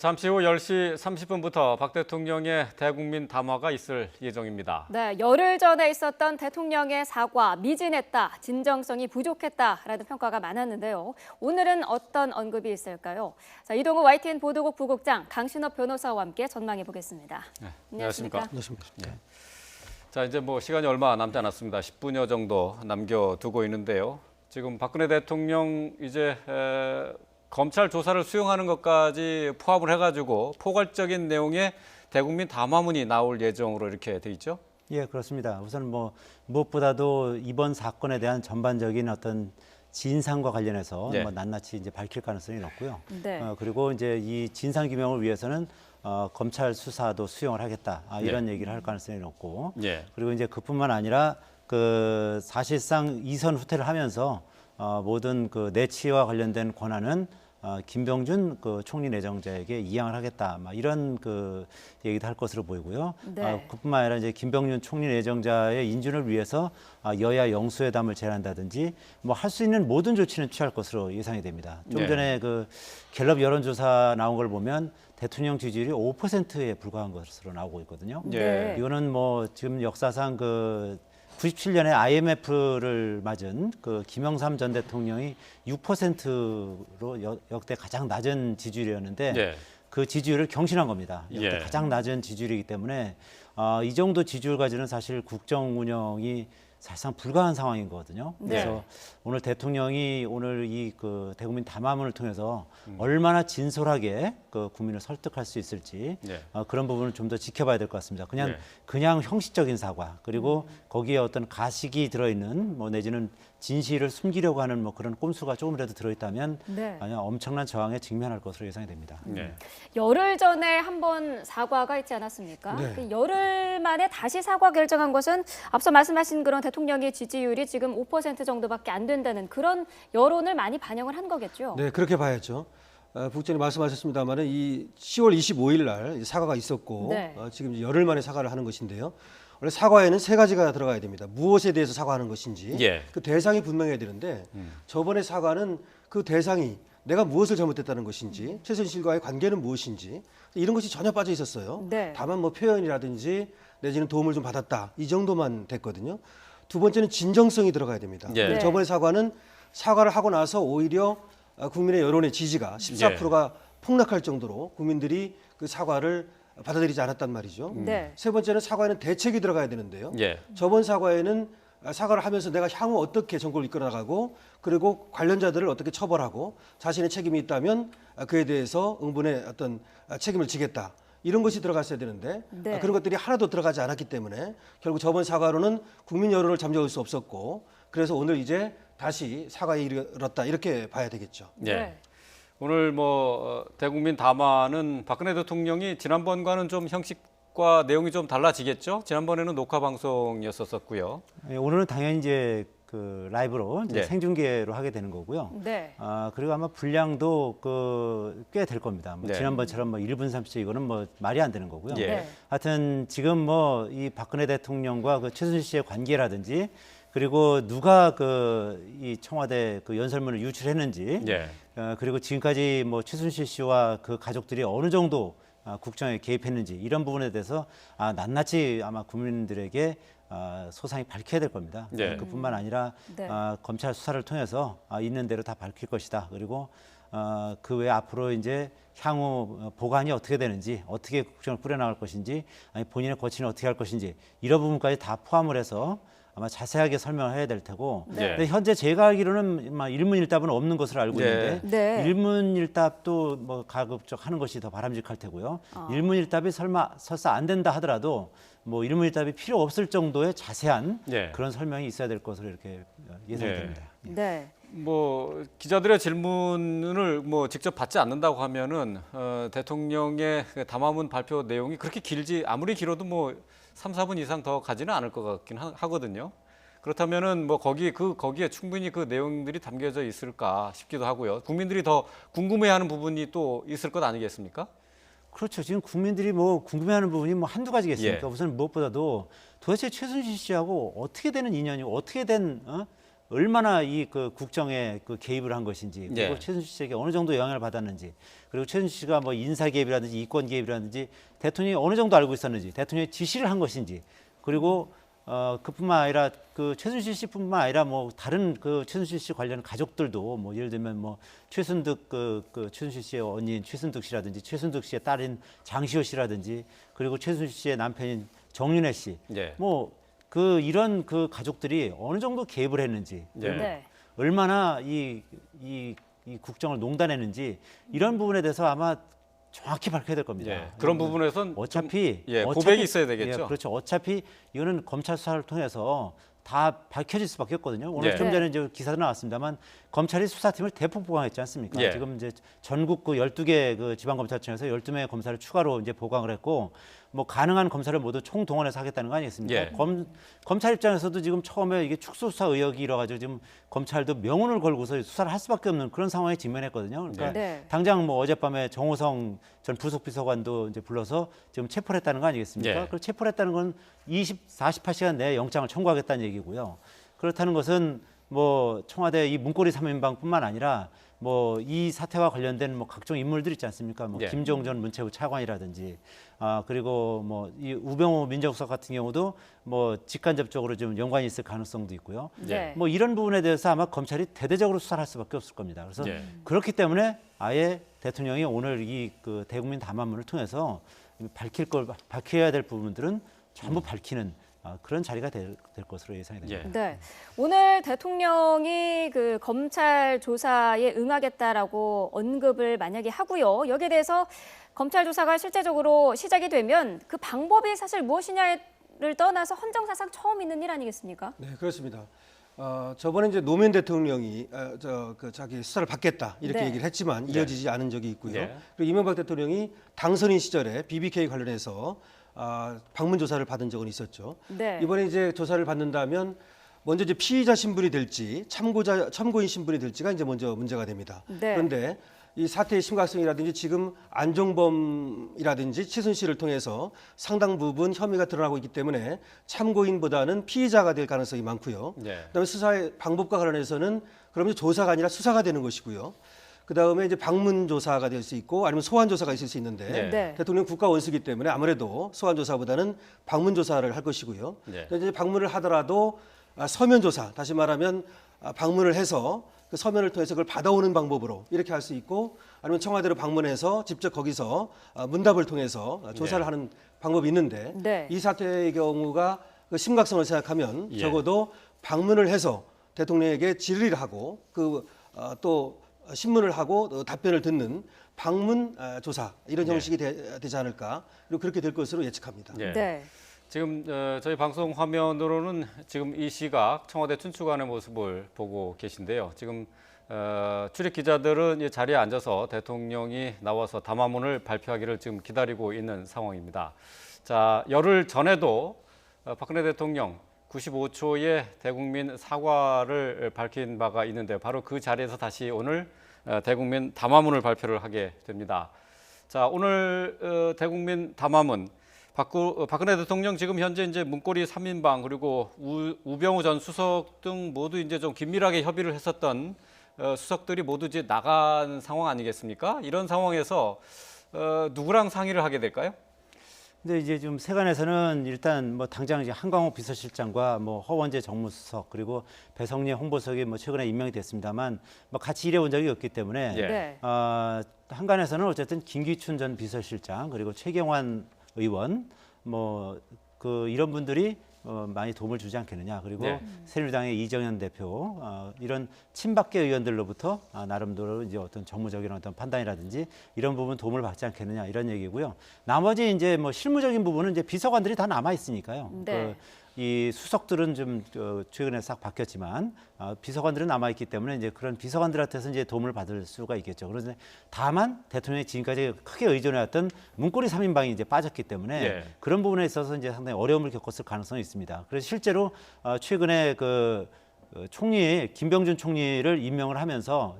잠시 후 10시 30분부터 박 대통령의 대국민 담화가 있을 예정입니다. 네, 열흘 전에 있었던 대통령의 사과, 미진했다, 진정성이 부족했다라는 평가가 많았는데요. 오늘은 어떤 언급이 있을까요? 자, 이동우 YTN 보도국 부국장, 강신업 변호사와 함께 전망해 보겠습니다. 네, 안녕하십니까? 안녕하십니까? 네. 자, 이제 시간이 얼마 남지 않았습니다. 10분여 정도 남겨두고 있는데요. 지금 박근혜 대통령 이제 검찰 조사를 수용하는 것까지 포함을 해가지고 포괄적인 내용의 대국민 담화문이 나올 예정으로 이렇게 돼 있죠? 예, 그렇습니다. 우선 무엇보다도 이번 사건에 대한 전반적인 어떤 진상과 관련해서 네. 낱낱이 이제 밝힐 가능성이 높고요. 네. 그리고 이제 이 진상 규명을 위해서는 검찰 수사도 수용을 하겠다. 이런 얘기를 할 가능성이 높고. 예. 그리고 이제 그뿐만 아니라 사실상 이선 후퇴를 하면서 모든 내치와 관련된 권한은 김병준 총리 내정자에게 이양을 하겠다. 이런 얘기도 할 것으로 보이고요. 네. 그뿐만 아니라 이제 김병준 총리 내정자의 인준을 위해서 여야 영수회담을 제안한다든지 할 수 있는 모든 조치는 취할 것으로 예상이 됩니다. 좀 네. 전에 갤럽 여론조사 나온 걸 보면 대통령 지지율이 5%에 불과한 것으로 나오고 있거든요. 예. 이거는 지금 역사상 97년에 IMF를 맞은 김영삼 전 대통령이 6%로 역대 가장 낮은 지지율이었는데 예. 그 지지율을 경신한 겁니다. 역대 예. 가장 낮은 지지율이기 때문에 이 정도 지지율 가지는 사실 국정 운영이 사실상 불가한 상황인 거거든요. 그래서 오늘 대통령이 오늘 이 대국민 담화문을 통해서 얼마나 진솔하게 국민을 설득할 수 있을지 네. 그런 부분을 좀 더 지켜봐야 될 것 같습니다. 네. 그냥 형식적인 사과 그리고 거기에 어떤 가식이 들어있는 내지는 진실을 숨기려고 하는 그런 꼼수가 조금이라도 들어있다면 네. 엄청난 저항에 직면할 것으로 예상이 됩니다. 네. 열흘 전에 한 번 사과가 있지 않았습니까? 네. 그 열흘 만에 다시 사과 결정한 것은 앞서 말씀하신 그런 대통령의 지지율이 지금 5% 정도밖에 안 된다는 그런 여론을 많이 반영을 한 거겠죠? 네, 그렇게 봐야죠. 국장님 말씀하셨습니다만은 이 10월 25일 날 사과가 있었고 네. 지금 이제 열흘 만에 사과를 하는 것인데요. 원래 사과에는 세 가지가 들어가야 됩니다. 무엇에 대해서 사과하는 것인지, 예. 그 대상이 분명해야 되는데 저번에 사과는 그 대상이 내가 무엇을 잘못했다는 것인지, 최순실과의 관계는 무엇인지 이런 것이 전혀 빠져 있었어요. 네. 다만 표현이라든지 내지는 도움을 좀 받았다 이 정도만 됐거든요. 두 번째는 진정성이 들어가야 됩니다. 예. 네. 저번에 사과는 사과를 하고 나서 오히려 국민의 여론의 지지가 14%가 폭락할 정도로 국민들이 그 사과를 받아들이지 않았단 말이죠. 네. 세 번째는 사과에는 대책이 들어가야 되는데요. 예. 저번 사과에는 사과를 하면서 내가 향후 어떻게 정권을 이끌어 나가고 그리고 관련자들을 어떻게 처벌하고 자신의 책임이 있다면 그에 대해서 응분의 어떤 책임을 지겠다. 이런 것이 들어갔어야 되는데 네. 그런 것들이 하나도 들어가지 않았기 때문에 결국 저번 사과로는 국민 여론을 잠재울 수 없었고 그래서 오늘 이제 다시 사과에 이르렀다 이렇게 봐야 되겠죠. 예. 네. 오늘 대국민 담화는 박근혜 대통령이 지난번과는 좀 형식과 내용이 좀 달라지겠죠? 지난번에는 녹화 방송이었었고요. 오늘은 당연히 이제 라이브로 이제 네. 생중계로 하게 되는 거고요. 네. 그리고 아마 분량도 꽤 될 겁니다. 네. 지난번처럼 1분 30초 이거는 말이 안 되는 거고요. 예. 네. 하여튼 지금 이 박근혜 대통령과 최순실 씨의 관계라든지 그리고 누가 이 청와대 연설문을 유출했는지 예. 그리고 지금까지 최순실 씨와 그 가족들이 어느 정도 국정에 개입했는지 이런 부분에 대해서 낱낱이 아마 국민들에게 소상히 밝혀야 될 겁니다. 네. 그뿐만 아니라 네. 검찰 수사를 통해서 있는 대로 다 밝힐 것이다. 그리고 그 외에 앞으로 이제 향후 보관이 어떻게 되는지, 어떻게 국정을 꾸려나갈 것인지, 아니 본인의 거취는 어떻게 할 것인지 이런 부분까지 다 포함을 해서 아마 자세하게 설명을 해야 될 테고 네. 근데 현재 제가 알기로는 일문일답은 없는 것으로 알고 네. 있는데 네. 일문일답도 가급적 하는 것이 더 바람직할 테고요. 일문일답이 설사 안 된다 하더라도 일문일답이 필요 없을 정도의 자세한 네. 그런 설명이 있어야 될 것으로 이렇게 예상이 네. 됩니다. 네. 기자들의 질문을 직접 받지 않는다고 하면은 대통령의 담화문 발표 내용이 그렇게 길지 아무리 길어도 3, 4분 이상 더 가지는 않을 것 같긴 하거든요. 그렇다면은 거기에 충분히 그 내용들이 담겨져 있을까 싶기도 하고요. 국민들이 더 궁금해하는 부분이 또 있을 것 아니겠습니까? 그렇죠. 지금 국민들이 궁금해하는 부분이 한두 가지겠습니까? 예. 우선 무엇보다도 도대체 최순실 씨하고 어떻게 되는 인연이고 어떻게 된 얼마나 이 그 국정에 그 개입을 한 것인지 그리고 예. 최순실 씨에게 어느 정도 영향을 받았는지 그리고 최순실 씨가 뭐 인사 개입이라든지 이권 개입이라든지 대통령이 어느 정도 알고 있었는지 대통령이 지시를 한 것인지 그리고 그뿐만 아니라 그 최순실 씨뿐만 아니라 뭐 다른 그 최순실 씨 관련 가족들도 뭐 예를 들면 뭐 최순득 그 최순실 씨의 언니인 최순득 씨라든지 최순득 씨의 딸인 장시호 씨라든지 그리고 최순실 씨의 남편인 정윤혜 씨 예. 뭐 그 이런 그 가족들이 어느 정도 개입을 했는지 예. 네. 얼마나 이 국정을 농단했는지 이런 부분에 대해서 아마 정확히 밝혀야 될 겁니다. 예. 그런 부분에선 어차피 고백이 있어야 되겠죠. 예, 그렇죠. 어차피 이거는 검찰 수사를 통해서 다 밝혀질 수밖에 없거든요. 오늘 예. 좀 전에 이제 기사도 나왔습니다만 검찰이 수사팀을 대폭 보강했지 않습니까? 예. 지금 이제 전국 그 12개 그 지방검찰청에서 12명의 검사를 추가로 이제 보강을 했고 뭐 가능한 검사를 모두 총동원해서 하겠다는 거 아니겠습니까? 예. 검찰 입장에서도 지금 처음에 이게 축소수사 의혹이 일어가지고 지금 검찰도 명운을 걸고서 수사를 할 수밖에 없는 그런 상황에 직면했거든요. 그러니까 네. 당장 뭐 어젯밤에 정호성 전 부속비서관도 이제 불러서 지금 체포를 했다는 거 아니겠습니까? 예. 그 체포를 했다는 건 48시간 내에 영장을 청구하겠다는 얘기고요. 그렇다는 것은 뭐 청와대 이 문고리 3인방뿐만 아니라 뭐 이 사태와 관련된 뭐 각종 인물들 있지 않습니까? 뭐 예. 김종 전 문체부 차관이라든지 그리고 뭐 이 우병우 민정수석 같은 경우도 뭐 직간접적으로 좀 연관이 있을 가능성도 있고요. 네. 뭐 이런 부분에 대해서 아마 검찰이 대대적으로 수사를 할 수밖에 없을 겁니다. 그래서 예. 그렇기 때문에 아예 대통령이 오늘 이 그 대국민 담화문을 통해서 밝혀야 될 부분들은 전부 밝히는 그런 자리가 될 것으로 예상이 됩니다. 예. 네. 오늘 대통령이 그 검찰 조사에 응하겠다라고 언급을 만약에 하고요. 여기에 대해서 검찰 조사가 실제적으로 시작이 되면 그 방법이 사실 무엇이냐를 떠나서 헌정사상 처음 있는 일 아니겠습니까? 네, 그렇습니다. 저번에 이제 노무현 대통령이 자기 수사를 받겠다 이렇게 네. 얘기를 했지만 이어지지 않은 적이 있고요. 네. 그리고 이명박 대통령이 당선인 시절에 BBK 관련해서 방문 조사를 받은 적은 있었죠. 네. 이번에 이제 조사를 받는다면 먼저 이제 피의자 신분이 될지 참고인 신분이 될지가 이제 먼저 문제가 됩니다. 네. 그런데 이 사태의 심각성이라든지 지금 안종범이라든지 최순실을 통해서 상당 부분 혐의가 드러나고 있기 때문에 참고인보다는 피의자가 될 가능성이 많고요. 예. 그다음에 수사의 방법과 관련해서는 그러면 조사가 아니라 수사가 되는 것이고요. 그다음에 이제 방문 조사가 될 수 있고 아니면 소환 조사가 있을 수 있는데 네. 네. 대통령 국가 원수기 때문에 아무래도 소환 조사보다는 방문 조사를 할 것이고요. 네. 이제 방문을 하더라도 서면 조사, 다시 말하면 방문을 해서 그 서면을 통해서 그걸 받아오는 방법으로 이렇게 할 수 있고 아니면 청와대로 방문해서 직접 거기서 문답을 통해서 조사를 네. 하는 방법이 있는데 네. 이 사태의 경우가 그 심각성을 생각하면 예. 적어도 방문을 해서 대통령에게 질의를 하고 또 신문을 하고 답변을 듣는 방문 조사 이런 네. 형식이 되지 않을까 그리고 그렇게 될 것으로 예측합니다. 예. 네. 지금 저희 방송 화면으로는 지금 이 시각 청와대 춘추관의 모습을 보고 계신데요. 지금 출입 기자들은 이 자리에 앉아서 대통령이 나와서 담화문을 발표하기를 지금 기다리고 있는 상황입니다. 자, 열흘 전에도 박근혜 대통령 95초의 대국민 사과를 밝힌 바가 있는데 바로 그 자리에서 다시 오늘 대국민 담화문을 발표를 하게 됩니다. 자, 오늘 대국민 담화문 박근혜 대통령 지금 현재 이제 문고리 3인방 그리고 우병우 전 수석 등 모두 이제 좀 긴밀하게 협의를 했었던 수석들이 모두 이제 나간 상황 아니겠습니까? 이런 상황에서 누구랑 상의를 하게 될까요? 근데 이제 좀 세간에서는 일단 뭐 당장 이제 한광욱 비서실장과 뭐 허원재 정무수석 그리고 배성리 홍보수석이 뭐 최근에 임명이 됐습니다만 뭐 같이 일해본 적이 없기 때문에 예. 네. 한간에서는 어쨌든 김기춘 전 비서실장 그리고 최경환 의원 뭐 이런 분들이 많이 도움을 주지 않겠느냐. 그리고 네. 새누리당의 이정현 대표 이런 친박계 의원들로부터 나름대로 이제 어떤 정무적인 어떤 판단이라든지 이런 부분 도움을 받지 않겠느냐 이런 얘기고요. 나머지 이제 뭐 실무적인 부분은 이제 비서관들이 다 남아 있으니까요. 네. 이 수석들은 좀 최근에 싹 바뀌었지만 비서관들은 남아 있기 때문에 이제 그런 비서관들한테서 이제 도움을 받을 수가 있겠죠. 그런데 다만 대통령이 지금까지 크게 의존해왔던 문고리 3인방이 이제 빠졌기 때문에 예. 그런 부분에 있어서 이제 상당히 어려움을 겪었을 가능성이 있습니다. 그래서 실제로 최근에 총리 김병준 총리를 임명을 하면서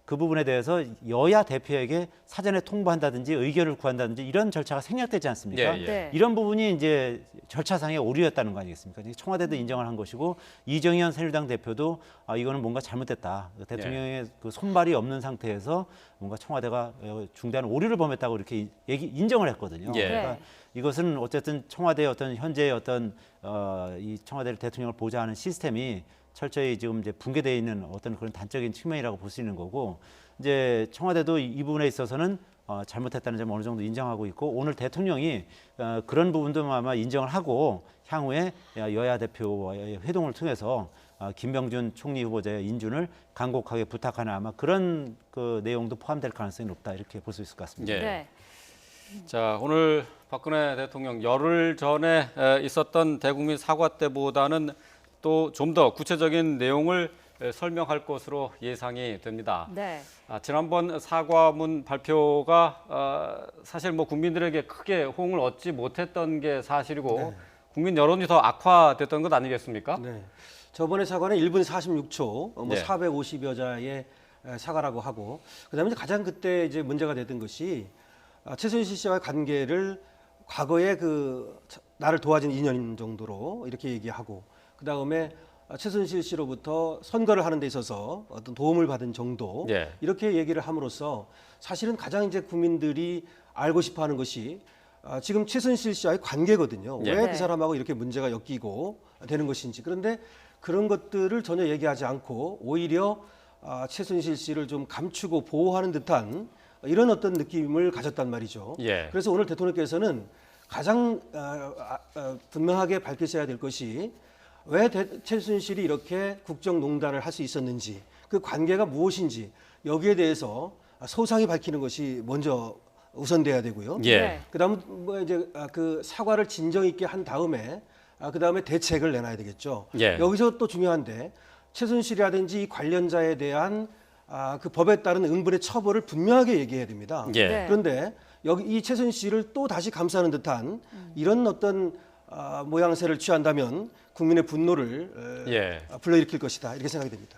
그 부분에 대해서 여야 대표에게 사전에 통보한다든지 의견을 구한다든지 이런 절차가 생략되지 않습니까? 예, 예. 네. 이런 부분이 이제 절차상의 오류였다는 거 아니겠습니까? 청와대도 인정을 한 것이고 이정현 새누리당 대표도 이거는 뭔가 잘못됐다. 대통령의 그 손발이 없는 상태에서 뭔가 청와대가 중대한 오류를 범했다고 이렇게 인정을 했거든요. 예. 그러니까 이것은 어쨌든 청와대의 어떤 현재의 어떤 이 청와대 대통령을 보좌하는 시스템이 철저히 지금 이제 붕괴되어 있는 어떤 그런 단적인 측면이라고 볼 수 있는 거고 이제 청와대도 이 부분에 있어서는 잘못했다는 점 어느 정도 인정하고 있고 오늘 대통령이 그런 부분도 아마 인정을 하고 향후에 여야 대표와의 회동을 통해서 김병준 총리 후보자의 인준을 간곡하게 부탁하는 아마 그런 그 내용도 포함될 가능성이 높다 이렇게 볼 수 있을 것 같습니다. 예. 네. 자, 오늘 박근혜 대통령 열흘 전에 있었던 대국민 사과 때보다는 또 좀 더 구체적인 내용을 설명할 것으로 예상이 됩니다. 네. 지난번 사과문 발표가 사실 뭐 국민들에게 크게 호응을 얻지 못했던 게 사실이고 네. 국민 여론이 더 악화됐던 것 아니겠습니까? 네. 저번에 사과는 1분 46초, 뭐 네. 450여 자의 사과라고 하고, 그다음에 이제 가장 그때 이제 문제가 됐던 것이 최순실 씨와의 관계를 과거에 그 나를 도와준 인연 정도로 이렇게 얘기하고, 그다음에 최순실 씨로부터 선거를 하는 데 있어서 어떤 도움을 받은 정도 예. 이렇게 얘기를 함으로써 사실은 가장 이제 국민들이 알고 싶어하는 것이 지금 최순실 씨와의 관계거든요. 예. 왜 네. 그 사람하고 이렇게 문제가 엮이고 되는 것인지. 그런데 그런 것들을 전혀 얘기하지 않고 오히려 최순실 씨를 좀 감추고 보호하는 듯한 이런 어떤 느낌을 가졌단 말이죠. 예. 그래서 오늘 대통령께서는 가장 분명하게 밝히셔야 될 것이 왜 최순실이 이렇게 국정농단을 할 수 있었는지, 그 관계가 무엇인지 여기에 대해서 소상히 밝히는 것이 먼저 우선돼야 되고요. 예. 네. 그다음 뭐 이제 그 사과를 진정 있게 한 다음에 그다음에 대책을 내놔야 되겠죠. 예. 여기서 또 중요한데 최순실이라든지 이 관련자에 대한 그 법에 따른 응분의 처벌을 분명하게 얘기해야 됩니다. 예. 네. 그런데 여기 이 최순실을 또 다시 감싸는 듯한 이런 어떤 모양새를 취한다면 국민의 분노를 예. 불러일으킬 것이다 이렇게 생각이 됩니다.